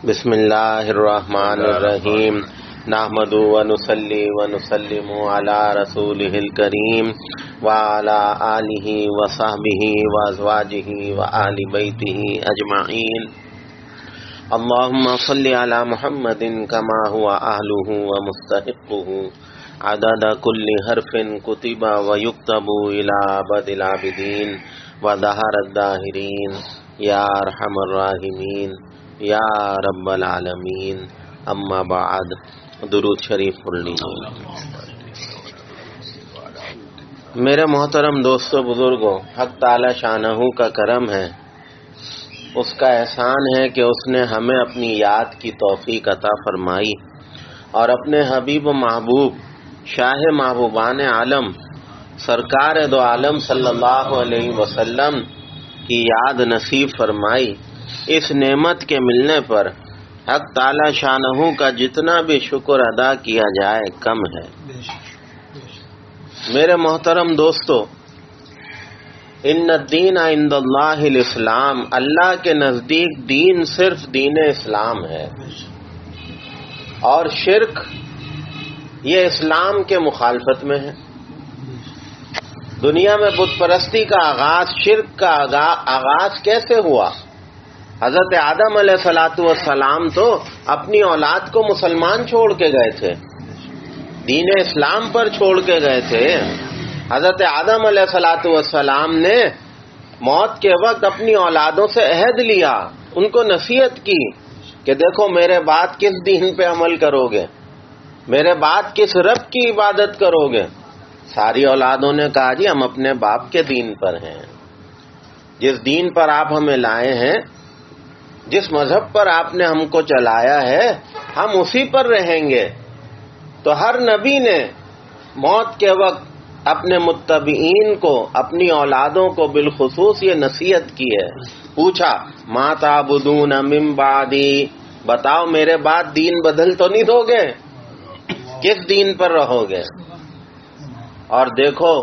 بسم اللہ الرحمن الرحیم نحمد و نصلی و نسلم علی رسولہ الکریم وعلی آلہ و صحبہ و ازواجہ و آل بیتہ اجمعین اللہم صلی علی محمد کما هو اہلہ و مستحقہ عدد کل حرف کتب و یکتب الی ابد العابدین و دہر الداہرین یا ارحم الراحمین یا رب العالمین. اما بعد، درود شریف پڑھ لیجیے. میرے محترم دوستو بزرگوں، حق تعالی شانہ کا کرم ہے، اس کا احسان ہے کہ اس نے ہمیں اپنی یاد کی توفیق عطا فرمائی اور اپنے حبیب و محبوب شاہ محبوبان عالم سرکار دو عالم صلی اللہ علیہ وسلم کی یاد نصیب فرمائی. اس نعمت کے ملنے پر حق تعالی شانہ کا جتنا بھی شکر ادا کیا جائے کم ہے. میرے محترم دوستو، ان الدین عند اللہ الاسلام، اللہ کے نزدیک دین صرف دین اسلام ہے، اور شرک یہ اسلام کے مخالفت میں ہے. دنیا میں بت پرستی کا آغاز، شرک کا آغاز کیسے ہوا؟ حضرت آدم علیہ الصلاۃ والسلام تو اپنی اولاد کو مسلمان چھوڑ کے گئے تھے، دین اسلام پر چھوڑ کے گئے تھے. حضرت آدم علیہ الصلاۃ والسلام نے موت کے وقت اپنی اولادوں سے عہد لیا، ان کو نصیحت کی کہ دیکھو میرے بعد کس دین پہ عمل کرو گے، میرے بعد کس رب کی عبادت کرو گے. ساری اولادوں نے کہا جی ہم اپنے باپ کے دین پر ہیں، جس دین پر آپ ہمیں لائے ہیں، جس مذہب پر آپ نے ہم کو چلایا ہے، ہم اسی پر رہیں گے. تو ہر نبی نے موت کے وقت اپنے متبعین کو، اپنی اولادوں کو بالخصوص یہ نصیحت کی ہے. پوچھا ما تعبدون من بعدی، بتاؤ میرے بعد دین بدل تو نہیں دو گے، کس دین پر رہو گے؟ اور دیکھو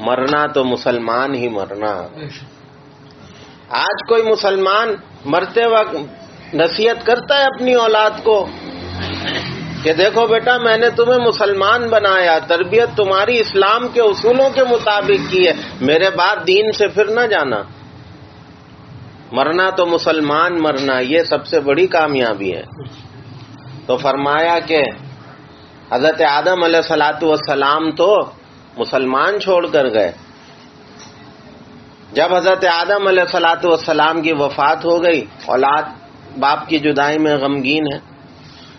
مرنا تو مسلمان ہی مرنا. آج کوئی مسلمان مرتے وقت نصیحت کرتا ہے اپنی اولاد کو کہ دیکھو بیٹا میں نے تمہیں مسلمان بنایا، تربیت تمہاری اسلام کے اصولوں کے مطابق کی ہے، میرے بعد دین سے پھر نہ جانا. مرنا تو مسلمان مرنا، یہ سب سے بڑی کامیابی ہے. تو فرمایا کہ حضرت آدم علیہ الصلاۃ والسلام تو مسلمان چھوڑ کر گئے. جب حضرت آدم علیہ الصلاۃ والسلام کی وفات ہو گئی، اولاد باپ کی جدائی میں غمگین ہے،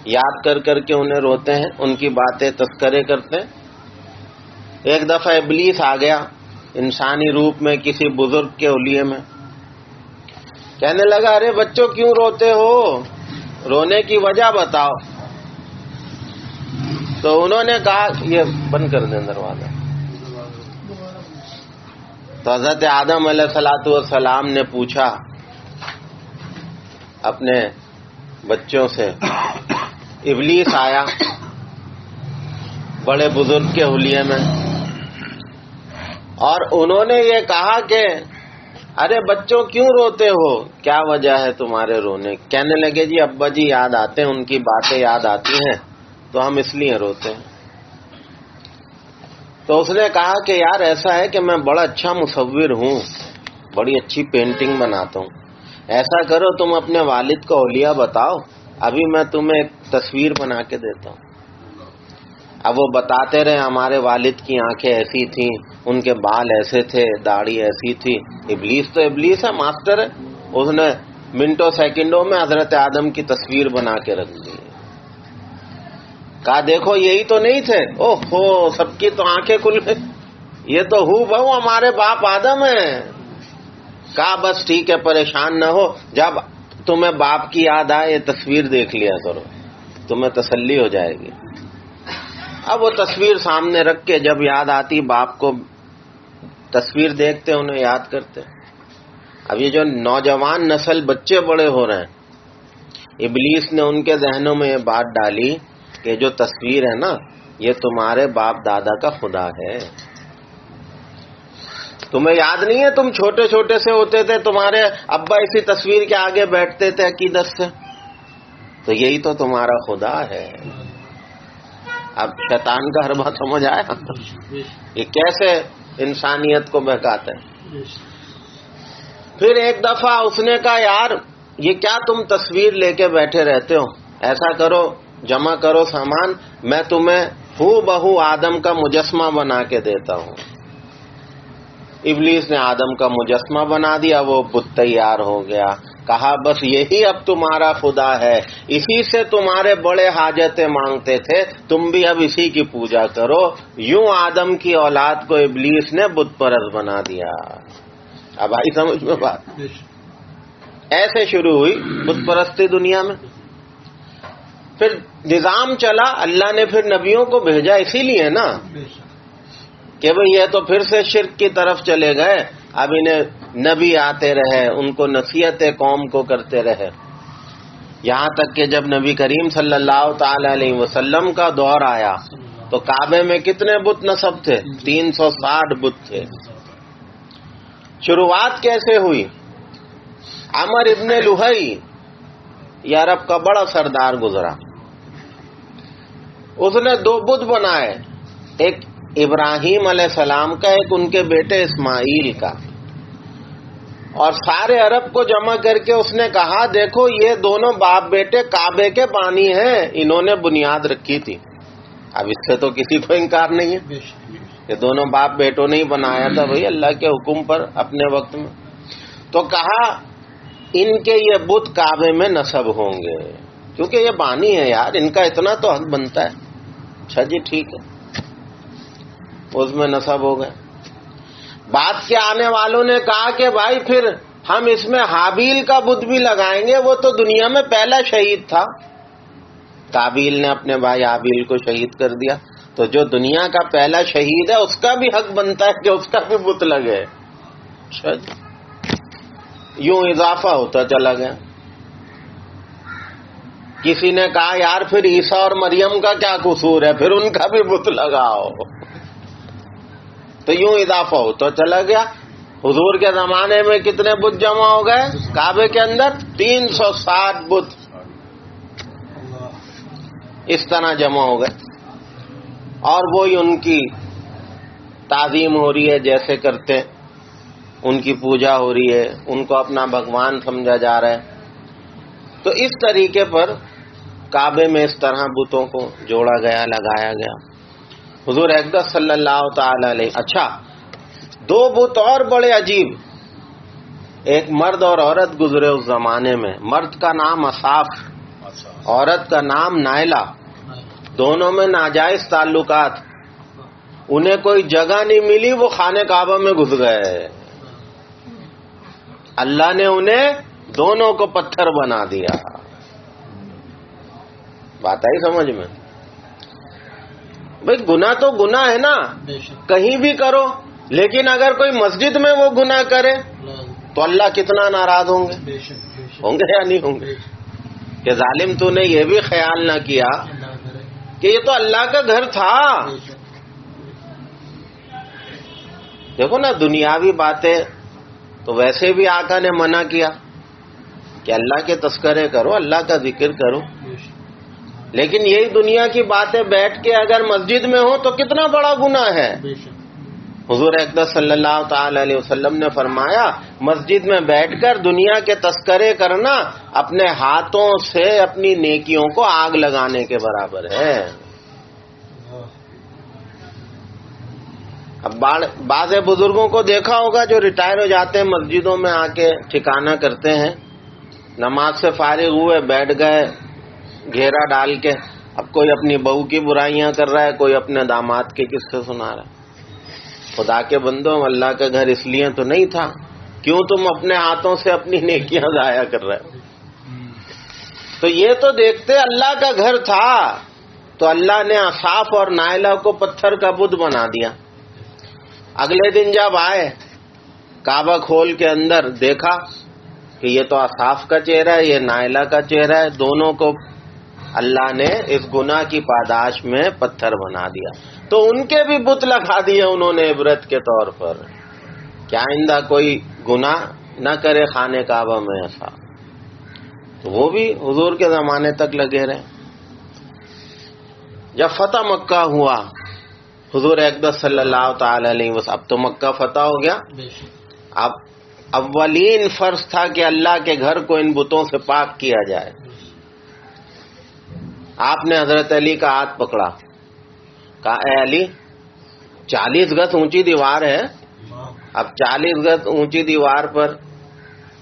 یاد کر کر کے انہیں روتے ہیں، ان کی باتیں تذکرے کرتے ہیں. ایک دفعہ ابلیس آ گیا انسانی روپ میں کسی بزرگ کے اولیے میں، کہنے لگا ارے بچوں کیوں روتے ہو، رونے کی وجہ بتاؤ. تو انہوں نے کہا یہ بند کر دیں دروازہ. تو حضرت آدم علیہ الصلاۃ والسلام نے پوچھا اپنے بچوں سے. ابلیس آیا بڑے بزرگ کے حلیے میں، اور انہوں نے یہ کہا کہ ارے بچوں کیوں روتے ہو، کیا وجہ ہے تمہارے رونے؟ کہنے لگے جی ابا جی یاد آتے ہیں، ان کی باتیں یاد آتی ہیں تو ہم اس لیے روتے ہیں. تو اس نے کہا کہ یار ایسا ہے کہ میں بڑا اچھا مصور ہوں، بڑی اچھی پینٹنگ بناتا ہوں، ایسا کرو تم اپنے والد کو اولیاء بتاؤ، ابھی میں تمہیں ایک تصویر بنا کے دیتا ہوں. اب وہ بتاتے رہے ہمارے والد کی آنکھیں ایسی تھیں، ان کے بال ایسے تھے، داڑھی ایسی تھی. ابلیس تو ابلیس ہے، ماسٹر ہے، اس نے منٹوں سیکنڈوں میں حضرت آدم کی تصویر بنا کے رکھ دی. کہا دیکھو یہی تو نہیں تھے، اوہ ہو سب کی تو آنکھیں کھل گئی، یہ تو ہو بہو ہمارے باپ آدم ہیں. کہا بس ٹھیک ہے پریشان نہ ہو، جب تمہیں باپ کی یاد آئے یہ تصویر دیکھ لیا کرو، تمہیں تسلی ہو جائے گی. اب وہ تصویر سامنے رکھ کے جب یاد آتی باپ کو، تصویر دیکھتے انہیں یاد کرتے. اب یہ جو نوجوان نسل بچے بڑے ہو رہے ہیں، ابلیس نے ان کے ذہنوں میں یہ بات ڈالی کہ جو تصویر ہے نا یہ تمہارے باپ دادا کا خدا ہے. تمہیں یاد نہیں ہے تم چھوٹے چھوٹے سے ہوتے تھے، تمہارے ابا اسی تصویر کے آگے بیٹھتے تھے عقیدت سے، تو یہی تو تمہارا خدا ہے. اب شیطان کا حربہ سمجھ آیا؟ یہ کیسے انسانیت کو بہکاتا ہے. پھر ایک دفعہ اس نے کہا یار یہ کیا تم تصویر لے کے بیٹھے رہتے ہو، ایسا کرو جمع کرو سامان، میں تمہیں ہو بہو آدم کا مجسمہ بنا کے دیتا ہوں. ابلیس نے آدم کا مجسمہ بنا دیا، وہ بت تیار ہو گیا. کہا بس یہی اب تمہارا خدا ہے، اسی سے تمہارے بڑے حاجتیں مانگتے تھے، تم بھی اب اسی کی پوجا کرو. یوں آدم کی اولاد کو ابلیس نے بت پرست بنا دیا. اب آئی سمجھ میں بات؟ ایسے شروع ہوئی بت پرستی دنیا میں. پھر نظام چلا، اللہ نے پھر نبیوں کو بھیجا اسی لیے نا کہ بھئی یہ تو پھر سے شرک کی طرف چلے گئے. اب انہیں نبی آتے رہے، ان کو نصیحت قوم کو کرتے رہے، یہاں تک کہ جب نبی کریم صلی اللہ تعالی علیہ وسلم کا دور آیا تو کعبے میں کتنے بت نصب تھے؟ 360 بت تھے. شروعات کیسے ہوئی؟ عمر ابن لہئی یہ عرب کا بڑا سردار گزرا، اس نے 2 بت بنائے، ایک ابراہیم علیہ السلام کا، ایک ان کے بیٹے اسماعیل کا. اور سارے عرب کو جمع کر کے اس نے کہا دیکھو یہ دونوں باپ بیٹے کعبے کے بانی ہیں، انہوں نے بنیاد رکھی تھی. اب اس سے تو کسی کو انکار نہیں ہے، یہ دونوں باپ بیٹوں نے ہی بنایا تھا بھائی اللہ کے حکم پر اپنے وقت میں. تو کہا ان کے یہ بت کعبے میں نصب ہوں گے کیونکہ یہ بانی ہے یار، ان کا اتنا تو حق بنتا ہے. اچھا جی ٹھیک ہے، اس میں نصب ہو گئے. بعد کے آنے والوں نے کہا کہ بھائی پھر ہم اس میں حابیل کا بت بھی لگائیں گے، وہ تو دنیا میں پہلا شہید تھا. قابیل نے اپنے بھائی حابیل کو شہید کر دیا، تو جو دنیا کا پہلا شہید ہے اس کا بھی حق بنتا ہے کہ اس کا بھی بت لگے. یوں اضافہ ہوتا چلا گیا. کسی نے کہا یار پھر عیسیٰ اور مریم کا کیا قصور ہے، پھر ان کا بھی بت لگاؤ. تو یوں اضافہ ہوتا چلا گیا. حضور کے زمانے میں کتنے بت جمع ہو گئے کعبے کے اندر؟ 360 بت اس طرح جمع ہو گئے. اور وہی ان کی تعظیم ہو رہی ہے جیسے کرتے، ان کی پوجا ہو رہی ہے، ان کو اپنا بھگوان سمجھا جا رہا ہے. تو اس طریقے پر کعبے میں اس طرح بتوں کو جوڑا گیا، لگایا گیا. حضور اقدس صلی اللہ تعالی علیہ. اچھا 2 بت اور بڑے عجیب، ایک مرد اور عورت گزرے اس زمانے میں. مرد کا نام اصاف، عورت کا نام نائلہ. دونوں میں ناجائز تعلقات، انہیں کوئی جگہ نہیں ملی، وہ خانہ کعبہ میں گھس گئے. اللہ نے انہیں دونوں کو پتھر بنا دیا. بات آئی سمجھ میں؟ بھئی گناہ تو گناہ ہے نا، کہیں بھی کرو، لیکن اگر کوئی مسجد میں وہ گناہ کرے تو اللہ کتنا ناراض ہوں گے؟ ہوں گے یا نہیں ہوں گے؟ کہ ظالم تو نے یہ بھی خیال نہ کیا کہ یہ تو اللہ کا گھر تھا. دیکھو نا دنیاوی باتیں تو ویسے بھی آقا نے منع کیا کہ اللہ کے تذکرے کرو، اللہ کا ذکر کرو، لیکن یہی دنیا کی باتیں بیٹھ کے اگر مسجد میں ہو تو کتنا بڑا گناہ ہے. حضور اقدس صلی اللہ تعالی علیہ وسلم نے فرمایا مسجد میں بیٹھ کر دنیا کے تذکرے کرنا اپنے ہاتھوں سے اپنی نیکیوں کو آگ لگانے کے برابر ہے. اب بعض بزرگوں کو دیکھا ہوگا جو ریٹائر ہو جاتے ہیں مسجدوں میں آ کے ٹھکانہ کرتے ہیں، نماز سے فارغ ہوئے بیٹھ گئے گھیرا ڈال کے، اب کوئی اپنی بہو کی برائیاں کر رہا ہے، کوئی اپنے داماد کے قصے سنا رہا ہے. خدا کے بندوں اللہ کا گھر اس لیے تو نہیں تھا، کیوں تم اپنے ہاتھوں سے اپنی نیکیاں ضائع کر رہے ہو؟ تو یہ تو دیکھتے اللہ کا گھر تھا، تو اللہ نے اصاف اور نائلہ کو پتھر کا بت بنا دیا. اگلے دن جب آئے کعبہ کھول کے اندر دیکھا کہ یہ تو اصاف کا چہرہ ہے، یہ نائلہ کا چہرہ ہے، دونوں کو اللہ نے اس گناہ کی پاداش میں پتھر بنا دیا. تو ان کے بھی بت لگا دیے انہوں نے عبرت کے طور پر، کیا آئندہ کوئی گناہ نہ کرے خانہ کعبہ میں ایسا. تو وہ بھی حضور کے زمانے تک لگے رہے. جب فتح مکہ ہوا حضور اقدس صلی اللہ تعالی علیہ وسلم، اب تو مکہ فتح ہو گیا، اب اولین فرض تھا کہ اللہ کے گھر کو ان بتوں سے پاک کیا جائے. آپ نے حضرت علی کا ہاتھ پکڑا، کہا اے علی 40 گز اونچی دیوار ہے، اب 40 گز اونچی دیوار پر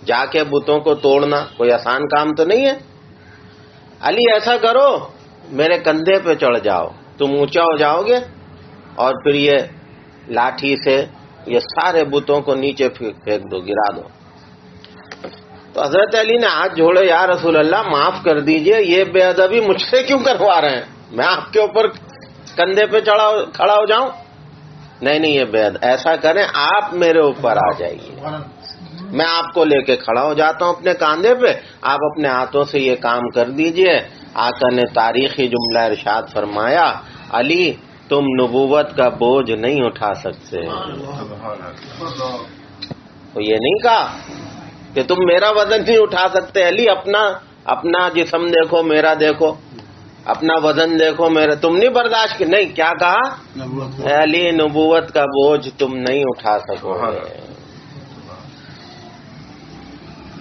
جا کے بتوں کو توڑنا کوئی آسان کام تو نہیں ہے. علی ایسا کرو میرے کندھے پہ چڑھ جاؤ، تم اونچا ہو جاؤ گے اور پھر یہ لاٹھی سے یہ سارے بتوں کو نیچے پھینک دو، گرا دو. تو حضرت علی نے ہاتھ جوڑے، یا رسول اللہ معاف کر دیجئے، یہ بے ادبی مجھ سے کیوں کروا رہے ہیں؟ میں آپ کے اوپر کندھے پہ کھڑا ہو جاؤں؟ نہیں یہ بے ادب، ایسا کریں آپ میرے اوپر آ جائیے، میں آپ کو لے کے کھڑا ہو جاتا ہوں اپنے کاندھے پہ، آپ اپنے ہاتھوں سے یہ کام کر دیجئے. آقا نے تاریخی جملہ ارشاد فرمایا، علی تم نبوت کا بوجھ نہیں اٹھا سکتے. تو یہ نہیں کہا کہ تم میرا وزن نہیں اٹھا سکتے، علی اپنا جسم دیکھو، میرا دیکھو، اپنا وزن دیکھو، میرا تم نہیں برداشت کی. نہیں، کیا کہا؟ اے علی نبوت کا بوجھ تم نہیں اٹھا سکو گے.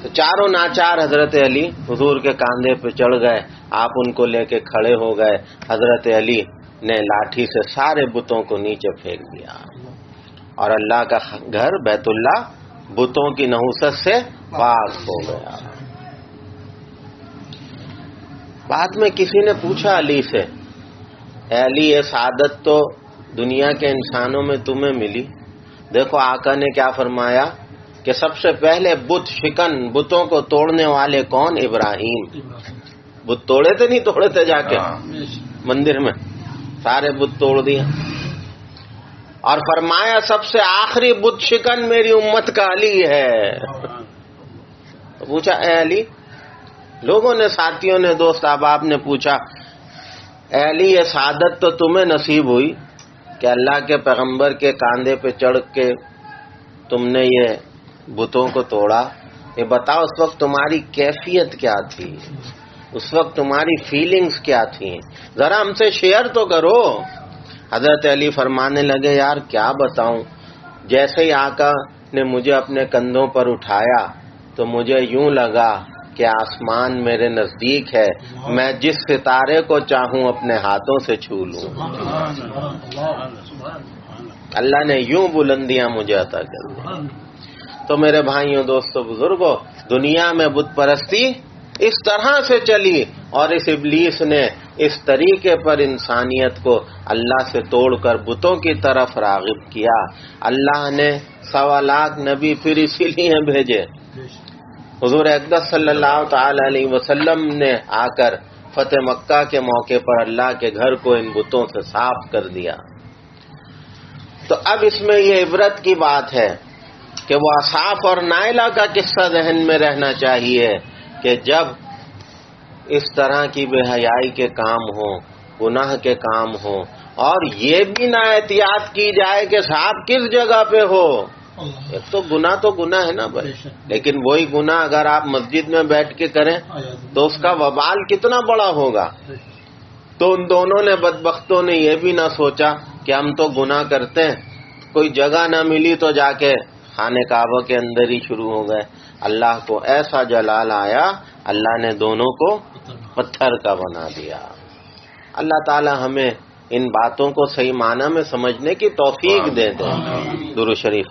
تو چاروں ناچار حضرت علی حضور کے کاندھے پہ چڑھ گئے، آپ ان کو لے کے کھڑے ہو گئے. حضرت علی نے لاٹھی سے سارے بتوں کو نیچے پھینک دیا اور اللہ کا گھر بیت اللہ بتوں کی نحوست سے پاک ہو گیا. بعد میں کسی نے پوچھا علی سے، اے علی یہ سعادت تو دنیا کے انسانوں میں تمہیں ملی. دیکھو آقا نے کیا فرمایا کہ سب سے پہلے بت شکن بتوں کو توڑنے والے کون؟ ابراہیم. بت توڑے تھے نہیں توڑے تھے جا کے مندر میں، سارے بت توڑ دیا. اور فرمایا سب سے آخری بت شکن میری امت کا علی ہے. تو پوچھا اے علی، لوگوں نے، ساتھیوں نے، دوست احباب نے پوچھا اے علی یہ سعادت تو تمہیں نصیب ہوئی کہ اللہ کے پیغمبر کے کاندھے پہ چڑھ کے تم نے یہ بتوں کو توڑا، یہ بتاؤ اس وقت تمہاری کیفیت کیا تھی، اس وقت تمہاری فیلنگز کیا تھیں، ذرا ہم سے شیئر تو کرو. حضرت علی فرمانے لگے یار کیا بتاؤں، جیسے ہی آقا نے مجھے اپنے کندھوں پر اٹھایا تو مجھے یوں لگا کہ آسمان میرے نزدیک ہے، میں جس ستارے کو چاہوں اپنے ہاتھوں سے چھو لوں. اللہ نے یوں بلندیاں مجھے عطا کر دی. تو میرے بھائیوں، دوستوں، بزرگوں، دنیا میں بت پرستی اس طرح سے چلی اور اس ابلیس نے اس طریقے پر انسانیت کو اللہ سے توڑ کر بتوں کی طرف راغب کیا. اللہ نے 1.25 لاکھ نبی پھر اسی لیے بھیجے. حضور اقدس صلی اللہ تعالی علیہ وسلم نے آ کر فتح مکہ کے موقع پر اللہ کے گھر کو ان بتوں سے صاف کر دیا. تو اب اس میں یہ عبرت کی بات ہے کہ وہ اصحاف اور نائلہ کا قصہ ذہن میں رہنا چاہیے کہ جب اس طرح کی بے حیائی کے کام ہوں، گناہ کے کام ہوں، اور یہ بھی نہ احتیاط کی جائے کہ صاحب کس جگہ پہ ہو. ایک تو گناہ ہے نا بھائی، لیکن وہی گناہ اگر آپ مسجد میں بیٹھ کے کریں تو اس کا وبال کتنا بڑا ہوگا. تو ان دونوں نے بدبختوں نے یہ بھی نہ سوچا کہ ہم تو گناہ کرتے ہیں، کوئی جگہ نہ ملی تو جا کے خانہ کعبہ کے اندر ہی شروع ہو گئے. اللہ کو ایسا جلال آیا، اللہ نے دونوں کو پتھر کا بنا دیا. اللہ تعالی ہمیں ان باتوں کو صحیح معنی میں سمجھنے کی توفیق دے دیں. درود شریف